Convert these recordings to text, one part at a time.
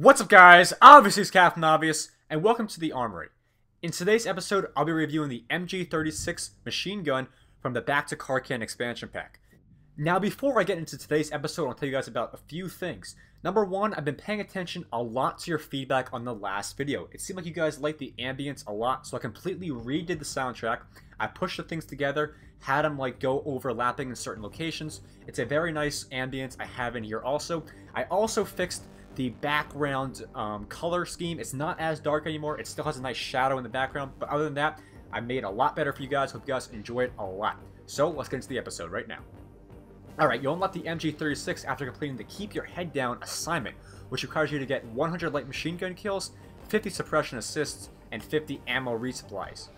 What's up, guys? Obviously, it's Captain Obvious, and welcome to the Armory. In today's episode, I'll be reviewing the MG36 machine gun from the Back to Karkan expansion pack. Now, before I get into today's episode, I'll tell you guys about a few things. Number one, I've been paying attention a lot to your feedback on the last video. It seemed like you guys liked the ambience a lot, so I completely redid the soundtrack. I pushed the things together, had them go overlapping in certain locations. It's a very nice ambience I have in here also. I also fixed the background color scheme. It's not as dark anymore. It still has a nice shadow in the background, but other than that, I made it a lot better for you guys. Hope you guys enjoy it a lot. So let's get into the episode right now. Alright, you'll unlock the MG36 after completing the Keep Your Head Down assignment, which requires you to get 100 light machine gun kills, 50 suppression assists, and 50 ammo resupplies.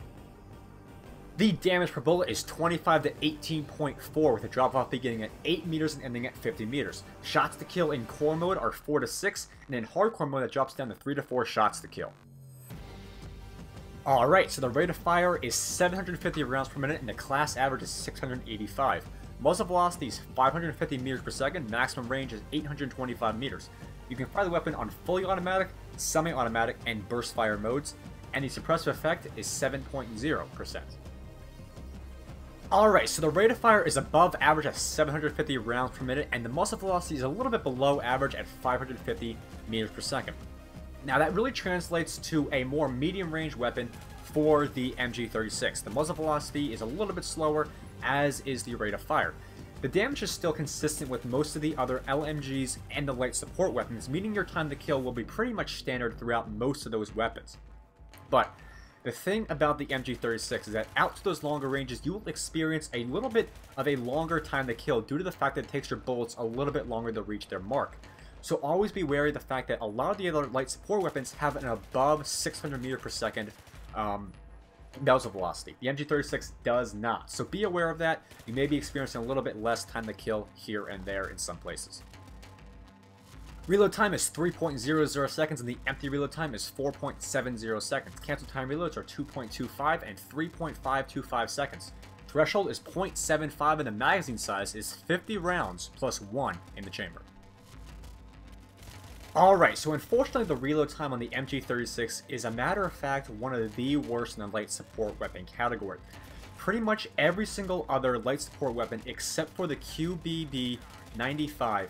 The damage per bullet is 25 to 18.4, with a drop-off beginning at 8 meters and ending at 50 meters. Shots to kill in core mode are 4 to 6, and in hardcore mode that drops down to 3 to 4 shots to kill. Alright, so the rate of fire is 750 rounds per minute, and the class average is 685. Muzzle velocity is 550 meters per second, maximum range is 825 meters. You can fire the weapon on fully automatic, semi-automatic, and burst fire modes, and the suppressive effect is 7.0%. Alright, so the rate of fire is above average at 750 rounds per minute, and the muzzle velocity is a little bit below average at 550 meters per second. Now that really translates to a more medium range weapon for the MG36. The muzzle velocity is a little bit slower, as is the rate of fire. The damage is still consistent with most of the other LMGs and the light support weapons, meaning your time to kill will be pretty much standard throughout most of those weapons. But the thing about the MG36 is that out to those longer ranges, you will experience a little bit of a longer time to kill due to the fact that it takes your bullets a little bit longer to reach their mark. So always be wary of the fact that a lot of the other light support weapons have an above 600 meters per second muzzle velocity. The MG36 does not, so be aware of that. You may be experiencing a little bit less time to kill here and there in some places. Reload time is 3.00 seconds, and the empty reload time is 4.70 seconds. Cancel time reloads are 2.25 and 3.525 seconds. Threshold is 0.75, and the magazine size is 50 rounds plus 1 in the chamber. Alright, so unfortunately the reload time on the MG36 is a matter of fact one of the worst in the light support weapon category. Pretty much every single other light support weapon except for the QBB95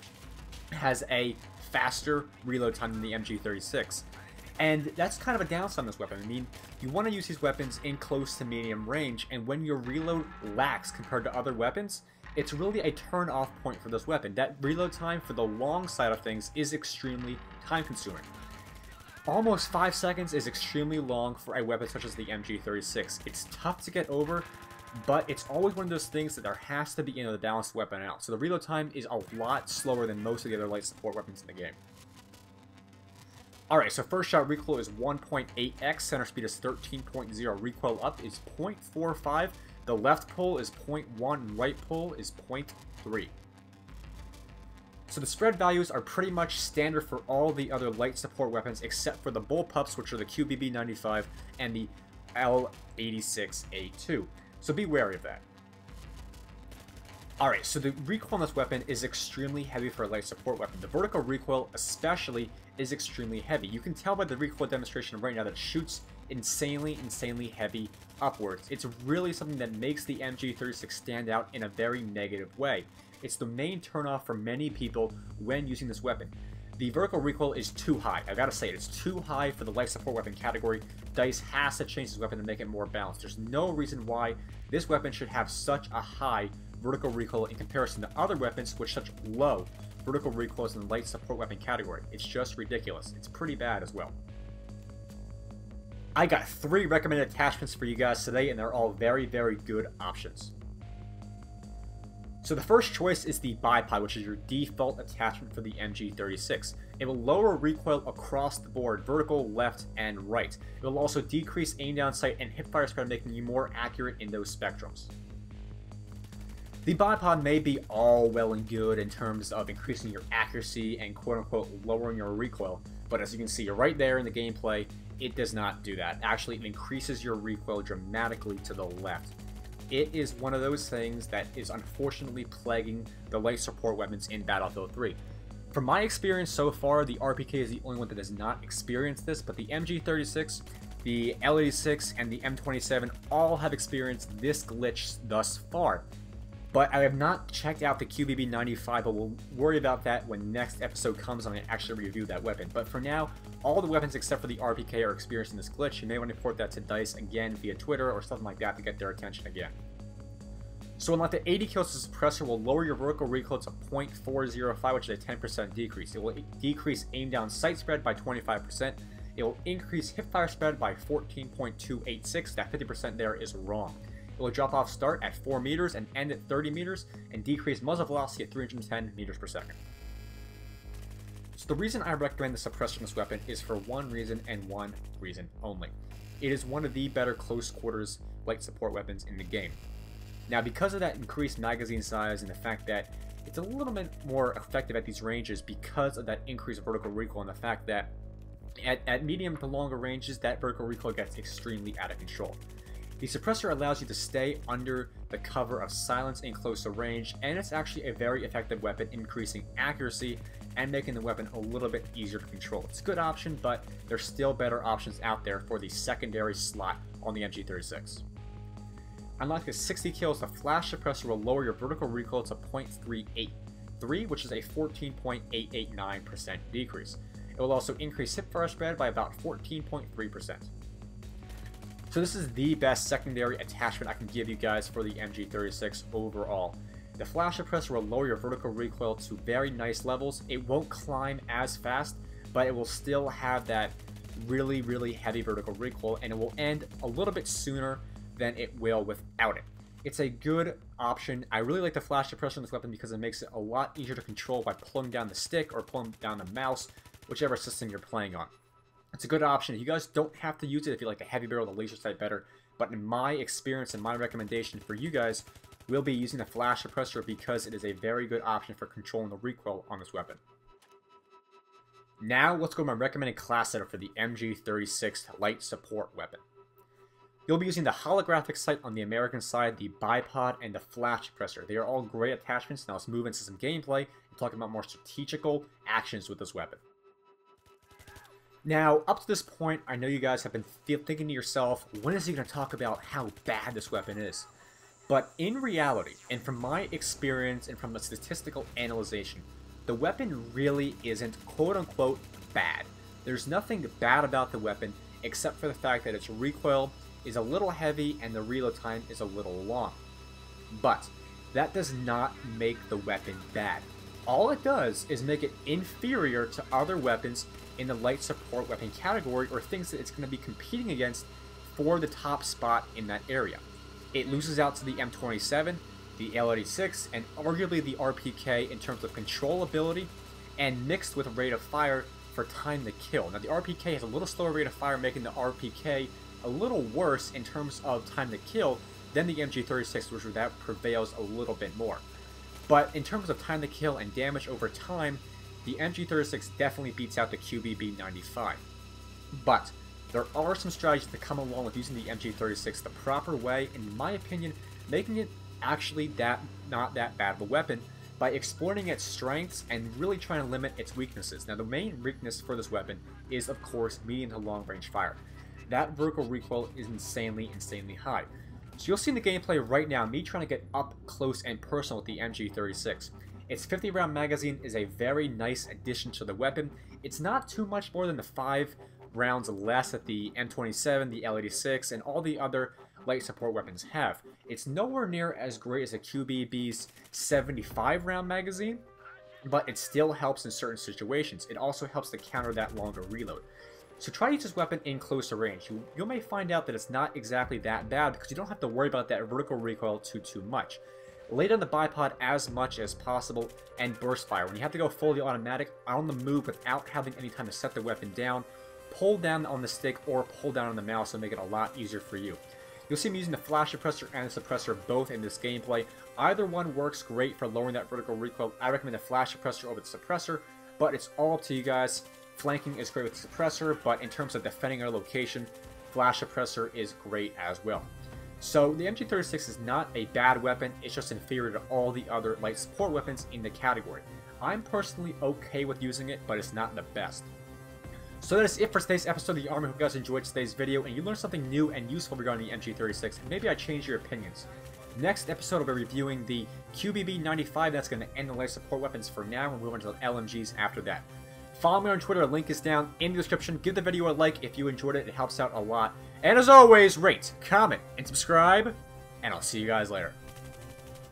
has a faster reload time than the MG36. And that's kind of a downside on this weapon. I mean, you want to use these weapons in close to medium range, and when your reload lacks compared to other weapons, it's really a turn-off point for this weapon. That reload time for the long side of things is extremely time-consuming. Almost 5 seconds is extremely long for a weapon such as the MG36. It's tough to get over, but it's always one of those things that there has to be to balance the weapon out. So the reload time is a lot slower than most of the other light support weapons in the game. Alright, so first shot recoil is 1.8x, center speed is 13.0, recoil up is 0.45, the left pull is 0.1, and right pull is 0.3. So the spread values are pretty much standard for all the other light support weapons except for the bullpups, which are the QBB95 and the L86A2. So be wary of that. Alright, so the recoil on this weapon is extremely heavy for a light support weapon. The vertical recoil especially is extremely heavy. You can tell by the recoil demonstration right now that it shoots insanely heavy upwards. It's really something that makes the MG36 stand out in a very negative way. It's the main turnoff for many people when using this weapon. The vertical recoil is too high. I gotta say, it's too high for the light support weapon category. DICE has to change this weapon to make it more balanced. There's no reason why this weapon should have such a high vertical recoil in comparison to other weapons with such low vertical recoils in the light support weapon category. It's just ridiculous. It's pretty bad as well. I got 3 recommended attachments for you guys today, and they're all very good options. So the first choice is the bipod, which is your default attachment for the MG36. It will lower recoil across the board, vertical, left, and right. It will also decrease aim down sight and hipfire spread, making you more accurate in those spectrums. The bipod may be all well and good in terms of increasing your accuracy and quote-unquote lowering your recoil, but as you can see right there in the gameplay, it does not do that. Actually, it increases your recoil dramatically to the left. It is one of those things that is unfortunately plaguing the light support weapons in Battlefield 3. From my experience so far, the RPK is the only one that does not experience this, but the MG36, the L86, and the M27 all have experienced this glitch thus far. But I have not checked out the QBB95, but we'll worry about that when next episode comes and I actually review that weapon. But for now, all the weapons except for the RPK are experiencing this glitch. You may want to report that to DICE again via Twitter or something like that to get their attention again. So unlock the 80 kills, the suppressor will lower your vertical recoil to 0.405, which is a 10% decrease. It will decrease aim down sight spread by 25%. It will increase hipfire spread by 14.286. That 50% there is wrong. It will drop off start at 4 meters and end at 30 meters, and decrease muzzle velocity at 310 meters per second. So the reason I recommend the suppressor in this weapon is for one reason and one reason only. It is one of the better close quarters light support weapons in the game. Now, because of that increased magazine size and the fact that it's a little bit more effective at these ranges because of that increased vertical recoil and the fact that at medium to longer ranges, that vertical recoil gets extremely out of control. The suppressor allows you to stay under the cover of silence in closer range, and it's actually a very effective weapon, increasing accuracy and making the weapon a little bit easier to control. It's a good option, but there's still better options out there for the secondary slot on the MG36. Unlock the 60 kills, the flash suppressor will lower your vertical recoil to 0.383, which is a 14.889% decrease. It will also increase hipfire spread by about 14.3%. So this is the best secondary attachment I can give you guys for the MG36 overall. The flash suppressor will lower your vertical recoil to very nice levels. It won't climb as fast, but it will still have that really heavy vertical recoil, and it will end a little bit sooner than it will without it. It's a good option. I really like the flash suppressor in this weapon because it makes it a lot easier to control by pulling down the stick or pulling down the mouse, whichever system you're playing on. It's a good option. You guys don't have to use it if you like the heavy barrel, the laser sight better, but in my experience and my recommendation for you guys, we'll be using the flash suppressor because it is a very good option for controlling the recoil on this weapon. Now let's go to my recommended class setup for the MG36 light support weapon. You'll be using the holographic sight on the American side, the bipod, and the flash suppressor. They are all great attachments. Now let's move into some gameplay and talk about more strategical actions with this weapon. Now, up to this point, I know you guys have been thinking to yourself, when is he going to talk about how bad this weapon is? But in reality, and from my experience and from the statistical analyzation, the weapon really isn't quote-unquote bad. There's nothing bad about the weapon except for the fact that its recoil is a little heavy and the reload time is a little long. But that does not make the weapon bad. All it does is make it inferior to other weapons in the light support weapon category, or things that it's going to be competing against for the top spot in that area. It loses out to the M27, the L86, and arguably the RPK in terms of controllability, and mixed with rate of fire for time to kill. Now the RPK has a little slower rate of fire, making the RPK a little worse in terms of time to kill than the MG36, which that prevails a little bit more. But in terms of time to kill and damage over time, the MG36 definitely beats out the QBB95. But there are some strategies that come along with using the MG36 the proper way, in my opinion, making it actually not that bad of a weapon by exploiting its strengths and really trying to limit its weaknesses. Now the main weakness for this weapon is of course medium to long range fire. That vertical recoil is insanely high. So you'll see in the gameplay right now me trying to get up close and personal with the MG36. Its 50 round magazine is a very nice addition to the weapon. It's not too much more than the 5 rounds less that the M27, the L86, and all the other light support weapons have. It's nowhere near as great as a QBB's 75 round magazine, but it still helps in certain situations. It also helps to counter that longer reload. So try to use this weapon in closer range. You may find out that it's not exactly that bad because you don't have to worry about that vertical recoil too much. Lay down the bipod as much as possible and burst fire. When you have to go fully automatic, on the move without having any time to set the weapon down, pull down on the stick or pull down on the mouse and make it a lot easier for you. You'll see me using the flash suppressor and the suppressor both in this gameplay. Either one works great for lowering that vertical recoil. I recommend the flash suppressor over the suppressor, but it's all up to you guys. Flanking is great with the suppressor, but in terms of defending our location, flash suppressor is great as well. So the MG36 is not a bad weapon, it's just inferior to all the other light support weapons in the category. I'm personally okay with using it, but it's not the best. So that is it for today's episode of the Armory. Hope you guys enjoyed today's video and you learned something new and useful regarding the MG36, and maybe I changed your opinions. Next episode, I'll be reviewing the QBB95. That's going to end the life support weapons for now, and we'll move on to the LMGs after that. Follow me on Twitter. A link is down in the description. Give the video a like if you enjoyed it. It helps out a lot. And as always, rate, comment, and subscribe, and I'll see you guys later.